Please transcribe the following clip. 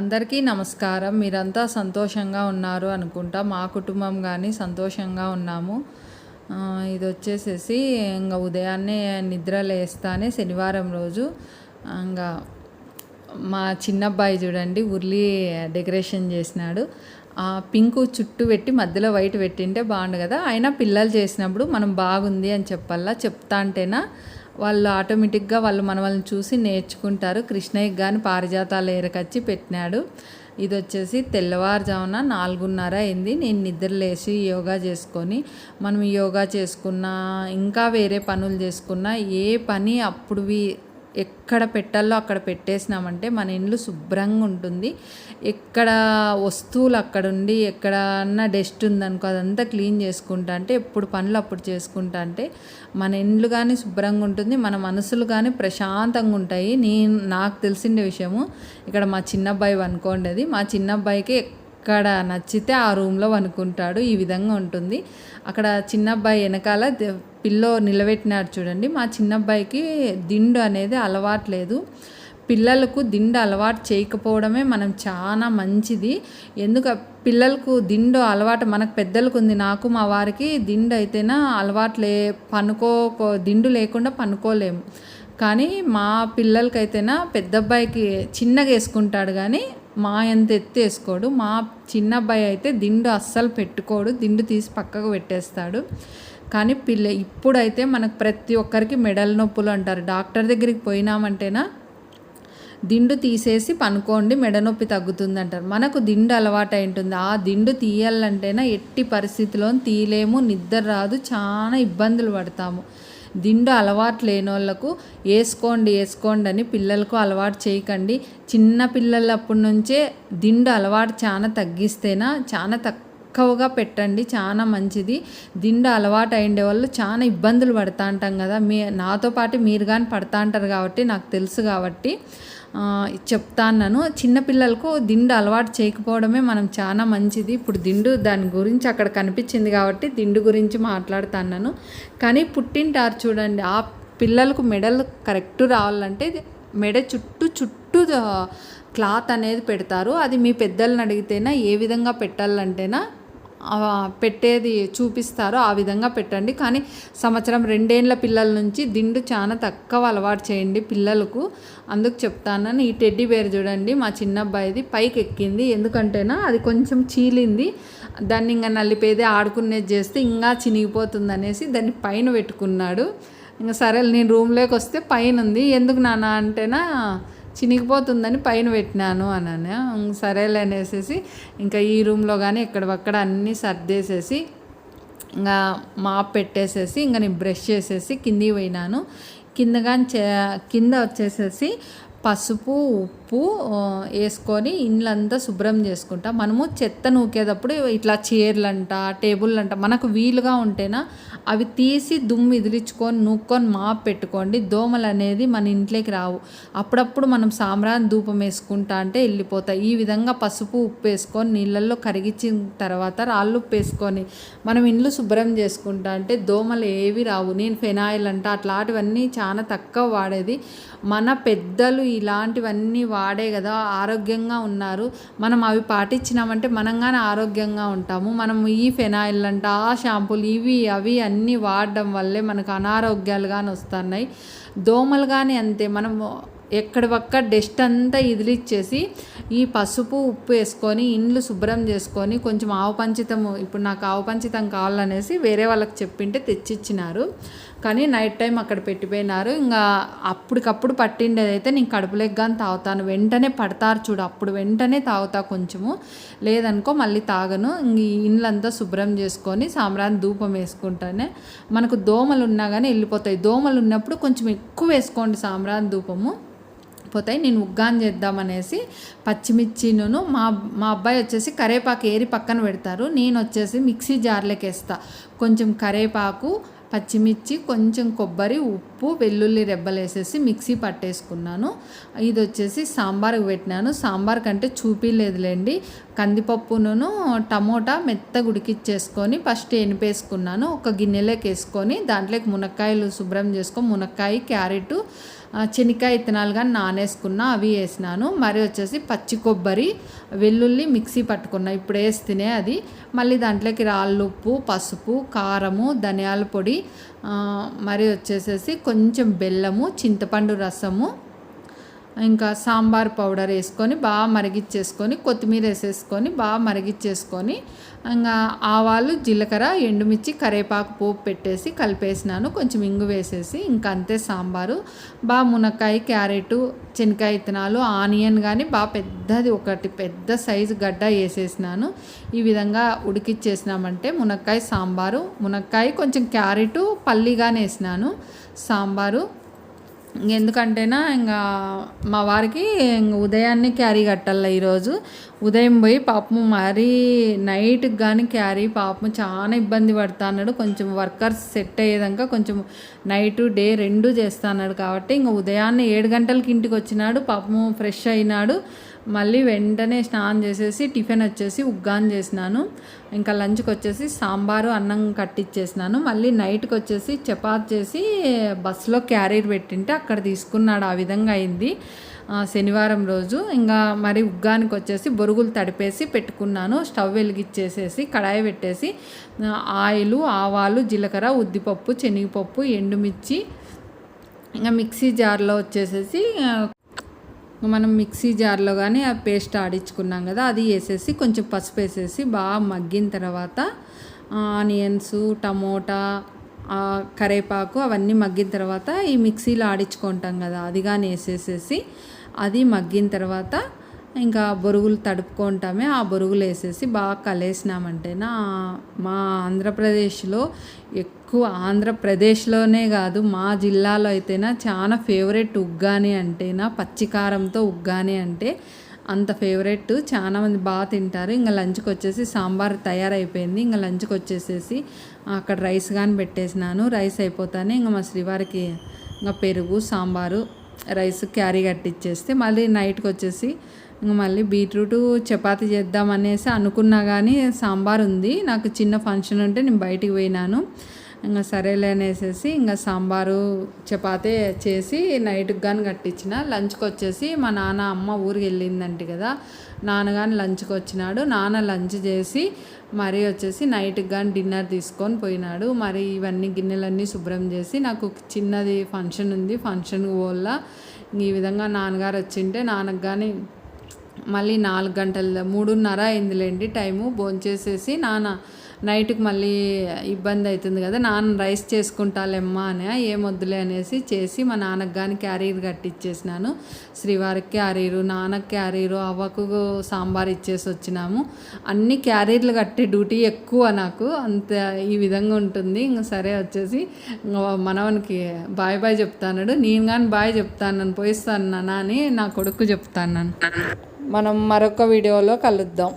అందరికీ నమస్కారం. మీరంతా సంతోషంగా ఉన్నారు అనుకుంటా. మా కుటుంబం కానీ సంతోషంగా ఉన్నాము. ఇదొచ్చేసేసి ఇంక ఉదయాన్నే నిద్ర లేస్తానే శనివారం రోజు ఇంగా మా చిన్నబ్బాయి చూడండి ఉర్లి డెకరేషన్ చేసినాడు. పింకు చుట్టూ పెట్టి మధ్యలో వైట్ పెట్టింటే బాగుండు కదా. అయినా పిల్లలు చేసినప్పుడు మనం బాగుంది అని చెప్పాలా. చెప్తా అంటేనా వాళ్ళు ఆటోమేటిక్గా మనల్ని చూసి నేర్చుకుంటారు. కృష్ణయ్యకి కానీ పారిజాతాలు ఏరకచ్చి పెట్టినాడు. ఇది వచ్చేసి తెల్లవారుజామున 4:30 అయింది. నేను నిద్ర లేచి యోగా చేసుకొని, మనం యోగా చేసుకున్నా ఇంకా వేరే పనులు చేసుకున్నా ఏ పని అప్పుడువి ఎక్కడ పెట్టాలో అక్కడ పెట్టేసినామంటే మన ఇండ్లు శుభ్రంగా ఉంటుంది. ఎక్కడ వస్తువులు అక్కడుండి ఎక్కడన్నా డస్ట్ ఉందనుకో అదంతా క్లీన్ చేసుకుంటా అంటే ఎప్పుడు పనులు అప్పుడు చేసుకుంటా అంటే మన ఇండ్లు కానీ శుభ్రంగా ఉంటుంది, మన మనసులు కానీ ప్రశాంతంగా ఉంటాయి. నాకు తెలిసిన విషయము ఇక్కడ మా చిన్నబ్బాయి అనుకోండి, మా చిన్నబ్బాయికి ఎక్కడ నచ్చితే ఆ రూమ్లో వనుకుంటాడు. ఈ విధంగా ఉంటుంది. అక్కడ చిన్నబ్బాయి వెనకాల పిల్లో నిలబెట్టినాడు చూడండి. మా చిన్నబ్బాయికి దిండు అనేది అలవాటు లేదు. పిల్లలకు దిండు అలవాటు చేయకపోవడమే మనం చాలా మంచిది. ఎందుకు పిల్లలకు దిండు అలవాటు మనకు పెద్దలకు ఉంది. నాకు మా వారికి దిండు అయితేనా అలవాటు దిండు లేకుండా పనుకోలేము. కానీ మా పిల్లలకైతేనా పెద్ద అబ్బాయికి చిన్నగా వేసుకుంటాడు కానీ మా ఎంత ఎత్తు వేసుకోడు. మా చిన్న అబ్బాయి అయితే దిండు అస్సలు పెట్టుకోడు, దిండు తీసి పక్కకు పెట్టేస్తాడు. కానీ ఇప్పుడైతే మనకు ప్రతి ఒక్కరికి మెడల నొప్పులు అంటారు. డాక్టర్ దగ్గరికి పోయినామంటేనా దిండు తీసేసి పనుకోండి మెడ నొప్పి తగ్గుతుంది అంటారు. మనకు దిండు అలవాటు ఉంటుంది. ఆ దిండు తీయాలంటేనా ఎట్టి పరిస్థితిలో తీయలేము, నిద్ర రాదు, చాలా ఇబ్బందులు పడతాము. దిండు అలవాటు లేని వాళ్ళకు వేసుకోండి అని పిల్లలకు అలవాటు చేయకండి. చిన్న పిల్లలప్పటి నుంచే దిండు అలవాటు చాలా తగ్గిస్తేనా చాలా తక్కువగా పెట్టండి, చాలా మంచిది. దిండు అలవాటు అయ్యే వాళ్ళు చాలా ఇబ్బందులు పడతా ఉంటాం కదా. నాతో పాటు మీరు కానీ పడతా అంటారు కాబట్టి నాకు తెలుసు కాబట్టి చెప్తాను. చిన్నపిల్లలకు దిండు అలవాటు చేయకపోవడమే మనం చాలా మంచిది. ఇప్పుడు దిండు దాని గురించి అక్కడ కనిపించింది కాబట్టి దిండు గురించి మాట్లాడుతున్నాను. కానీ పుట్టింటారు చూడండి, ఆ పిల్లలకు మెడలు కరెక్ట్ రావాలంటే మెడ చుట్టూ క్లాత్ అనేది పెడతారు. అది మీ పెద్దలను అడిగితేనా ఏ విధంగా పెట్టాలంటేనా పెట్టేది చూపిస్తారో ఆ విధంగా పెట్టండి. కానీ సంవత్సరం 2 ఏళ్ల పిల్లల నుంచి దిండు చాలా తక్కువ అలవాటు చేయండి పిల్లలకు. అందుకు చెప్తాను. ఈ టెడ్డీ బేర్ చూడండి మా చిన్న అబ్బాయిది పైకి ఎక్కింది. ఎందుకంటేనా అది కొంచెం చీలింది. దాన్ని ఇంకా నలిపేది ఆడుకునేది చేస్తే ఇంకా చినిగిపోతుంది అనేసి దాన్ని పైన పెట్టుకున్నాడు. ఇంకా సరే నేను రూమ్లోకి వస్తే పైన ఉంది. ఎందుకు నాన్న అంటేనా చినిగిపోతుందని పైన పెట్టినాను అన్నాను. సరేలే అనేసి ఇంకా ఈ రూమ్లో కానీ ఎక్కడక్కడ అన్నీ సర్దేసేసి ఇంకా మాప్ పెట్టేసేసి ఇంకా నేను బ్రష్ చేసేసి కిందికి పోయినాను. కింద వచ్చేసేసి పసుపు ఉప్పు వేసుకొని ఇండ్లంతా శుభ్రం చేసుకుంటా. మనము చెత్త నూకేటప్పుడు ఇట్లా చైర్లంట టేబుల్లంట మనకు వీలుగా ఉంటేనా అవి తీసి దుమ్ము ఇదిలించుకొని నూక్కొని మాప్ పెట్టుకోండి. దోమలు అనేది మన ఇంట్లోకి రావు. అప్పుడప్పుడు మనం సాంబ్రాణి ధూపం వేసుకుంటా అంటే వెళ్ళిపోతాయి. ఈ విధంగా పసుపు ఉప్పు వేసుకొని నీళ్ళల్లో కరిగించిన తర్వాత రాళ్ళు ఉప్పు వేసుకొని మనం ఇండ్లు శుభ్రం చేసుకుంటా అంటే దోమలు ఏవి రావు. నేను ఫెనాయిల్ అంట అట్లాంటివన్నీ చాలా తక్కువ వాడేది. మన పెద్దలు ఇలాంటివన్నీ వాడే కదా ఆరోగ్యంగా ఉన్నారు. మనం అవి పాటించినామంటే మనంగానే ఆరోగ్యంగా ఉంటాము. మనం ఈ ఫెనాయిల్ అంట ఆ షాంపూలు ఇవి అవి అన్నీ వాడడం వల్లే మనకు అనారోగ్యాలు కానీ వస్తున్నాయి. దోమలు కానీ అంతే. మనము ఎక్కడివక్కడ డస్ట్ అంతా ఇదిలిచ్చేసి ఈ పసుపు ఉప్పు వేసుకొని ఇండ్లు శుభ్రం చేసుకొని కొంచెం ఆవు పంచితము, ఇప్పుడు నాకు ఆవు పంచితం కావాలనేసి వేరే వాళ్ళకి చెప్పింటే తెచ్చిచ్చినారు. కానీ నైట్ టైం అక్కడ పెట్టిపోయినారు. ఇంకా అప్పటికప్పుడు పట్టిండేదైతే నేను కడుపులోకి కానీ తాగుతాను. వెంటనే పడతారు చూడు, అప్పుడు వెంటనే తాగుతా. కొంచెము లేదనుకో మళ్ళీ తాగను. ఇంక ఇండ్లంతా శుభ్రం చేసుకొని సాంబ్రాణి ధూపం వేసుకుంటానే మనకు దోమలు ఉన్నా కానీ వెళ్ళిపోతాయి. దోమలు ఉన్నప్పుడు కొంచెం ఎక్కువ వేసుకోండి సాంబ్రాణి ధూపము పోతాయి. నేను ఉగ్గాని చేద్దామనేసి పచ్చిమిర్చిను మా అబ్బాయి వచ్చేసి కరేపాకు ఏరి పక్కన పెడతారు. నేను వచ్చేసి మిక్సీ జార్లోకి వేస్తా. కొంచెం కరేపాకు పచ్చిమిర్చి కొంచెం కొబ్బరి ఉప్పు వెల్లుల్లి రెబ్బలు వేసేసి మిక్సీ పట్టేసుకున్నాను. ఇది వచ్చేసి సాంబార్కి పెట్టినాను. సాంబార్ కంటే చూపిలేదులేండి. కందిపప్పును టమోటా మెత్తగా ఉడికిచ్చేసుకొని ఫస్ట్ ఎనిపేసుకున్నాను. ఒక గిన్నెలోకి వేసుకొని దాంట్లోకి మునక్కాయలు శుభ్రం చేసుకొని మునక్కాయ క్యారెట్ శనక్కాయ ఇత్తనాలు కానీ నానేసుకున్న అవి వేసినాను. మరి వచ్చేసి పచ్చి కొబ్బరి, వెల్లుల్లి మిక్సీ పట్టుకున్నా ఇప్పుడు వేస్తేనే అది. మళ్ళీ దాంట్లోకి రాళ్ళుప్పు, పసుపు, కారము, ధనియాల పొడి, మరి వచ్చేసేసి కొంచెం బెల్లము, చింతపండు రసము, ఇంకా సాంబార్ పౌడర్ వేసుకొని బాగా మరిగిచ్చేసుకొని, కొత్తిమీర వేసేసుకొని బాగా మరిగిచ్చేసుకొని, ఇంకా ఆవాలు, జీలకర్ర, ఎండుమిర్చి, కరివేపాకు పోపు పెట్టేసి కలిపేసినాను. కొంచెం ఇంగు వేసేసి ఇంకా అంతే సాంబారు. బాగా మునక్కాయ, క్యారెట్, శనక్కాయ ఇత్తనాలు, ఆనియన్ కానీ బాగా పెద్దది ఒకటి పెద్ద సైజు గడ్డ వేసేసినాను. ఈ విధంగా ఉడికిచ్చేసినామంటే మునక్కాయ సాంబారు. మునక్కాయ కొంచెం క్యారెట్ పల్లీగానే వేసినాను సాంబారు. ఎందుకంటేనా ఇంకా మా వారికి ఉదయాన్నే క్యారీ కట్టాల. ఈరోజు ఉదయం పోయి పాపం మరీ నైట్కి కానీ క్యారీ పాపం చాలా ఇబ్బంది పడుతున్నాడు. కొంచెం వర్కర్స్ సెట్ అయ్యేదాకా కొంచెం నైట్ డే రెండు చేస్తున్నాడు కాబట్టి ఇంకా ఉదయాన్నే 7 గంటలకి ఇంటికి వచ్చినాడు. పాపము ఫ్రెష్ అయినాడు. మళ్ళీ వెంటనే స్నానం చేసేసి టిఫిన్ వచ్చేసి ఉగ్గాని చేసినాను. ఇంకా లంచ్కి వచ్చేసి సాంబారు, అన్నం కట్టిచ్చేసినాను. మళ్ళీ నైట్కి వచ్చేసి చపాతి చేసి బస్సులో క్యారీర్ పెట్టింటే అక్కడ తీసుకున్నాడు. ఆ విధంగా అయింది శనివారం రోజు. ఇంకా మరి ఉగ్గానికి వచ్చేసి బొరుగులు తడిపేసి పెట్టుకున్నాను. స్టవ్ వెలిగిచ్చేసేసి కడాయి పెట్టేసి ఆయిలు, ఆవాలు, జీలకర్ర, ఉద్దిపప్పు, శనగపప్పు, ఎండుమిర్చి, ఇంకా మిక్సీ జార్లో వచ్చేసేసి మనం మిక్సీ జార్లో కానీ ఆ పేస్ట్ ఆడించుకున్నాం కదా అది వేసేసి కొంచెం పసుపు వేసేసి బాగా మగ్గిన తర్వాత ఆనియన్స్, టమోటా, కరివేపాకు అవన్నీ మగ్గిన తర్వాత ఈ మిక్సీలో ఆడించుకుంటాం కదా అది కానీ వేసేసేసి అది మగ్గిన తర్వాత ఇంకా బొరుగులు తడుపుకుంటామే ఆ బొరుగులు వేసేసి బాగా కలిసినామంటేనా మా ఆంధ్రప్రదేశ్లో ఎక్కువ ఆంధ్రప్రదేశ్లోనే కాదు మా జిల్లాలో అయితేనా చాలా ఫేవరెట్ ఉగ్గాని అంటేనా పచ్చికారంతో ఉగ్గాని అంటే అంత ఫేవరెట్. చాలామంది బాగా తింటారు. ఇంకా లంచ్కి వచ్చేసి సాంబార్ తయారైపోయింది. ఇంకా లంచ్కి వచ్చేసేసి అక్కడ రైస్ కానీ పెట్టేసినాను. రైస్ అయిపోతానే ఇంకా మా శ్రీవారికి ఇంకా పెరుగు, సాంబారు, రైస్ క్యారీ కట్టిచ్చేస్తే మళ్ళీ నైట్కి వచ్చేసి ఇంకా మళ్ళీ బీట్రూట్ చపాతీ చేద్దామనేసి అనుకున్నా కానీ సాంబార్ ఉంది. నాకు చిన్న ఫంక్షన్ ఉంటే నేను బయటికి పోయినాను. ఇంకా సరేలే అనేసి ఇంకా సాంబారు చపాతీ చేసి నైట్కి కానీ కట్టించిన. లంచ్కి వచ్చేసి మా నాన్న అమ్మ ఊరికి వెళ్ళిందంట కదా, నాన్న కానీ లంచ్కి వచ్చినాడు. నాన్న లంచ్ చేసి మరి వచ్చేసి నైట్కి కానీ డిన్నర్ తీసుకొని పోయినాడు. మరి ఇవన్నీ గిన్నెలన్నీ శుభ్రం చేసి నాకు చిన్నది ఫంక్షన్ ఉంది, ఫంక్షన్కి పోవాల. ఈ విధంగా నాన్నగారు వచ్చింటే నాన్నకు కానీ మళ్ళీ 4 గంటల 3:30 అయిందిలేండి టైము. భోంచేసేసి నాన్న నైట్కి మళ్ళీ ఇబ్బంది అవుతుంది కదా, నాన్న రైస్ చేసుకుంటాలేమ్మా అని ఏమొద్దులే అనేసి చేసి మా నాన్నకు కానీ క్యారీర్ కట్టిచ్చేసినాను. శ్రీవారికి క్యారీరు, నాన్నకు క్యారీరు, అవ్వకు సాంబార్ ఇచ్చేసి వచ్చినాము. అన్ని క్యారీర్లు కట్టే డ్యూటీ ఎక్కువ నాకు, అంత ఈ విధంగా ఉంటుంది. ఇంక సరే వచ్చేసి మనవనికి బాయ్ బాయ్ చెప్తాన్నాడు. నేను కానీ బాయ్ చెప్తాను, పోయిస్తాను నాన్న అని నా కొడుకు చెప్తాను. మనం మరొక వీడియోలో కలుద్దాం.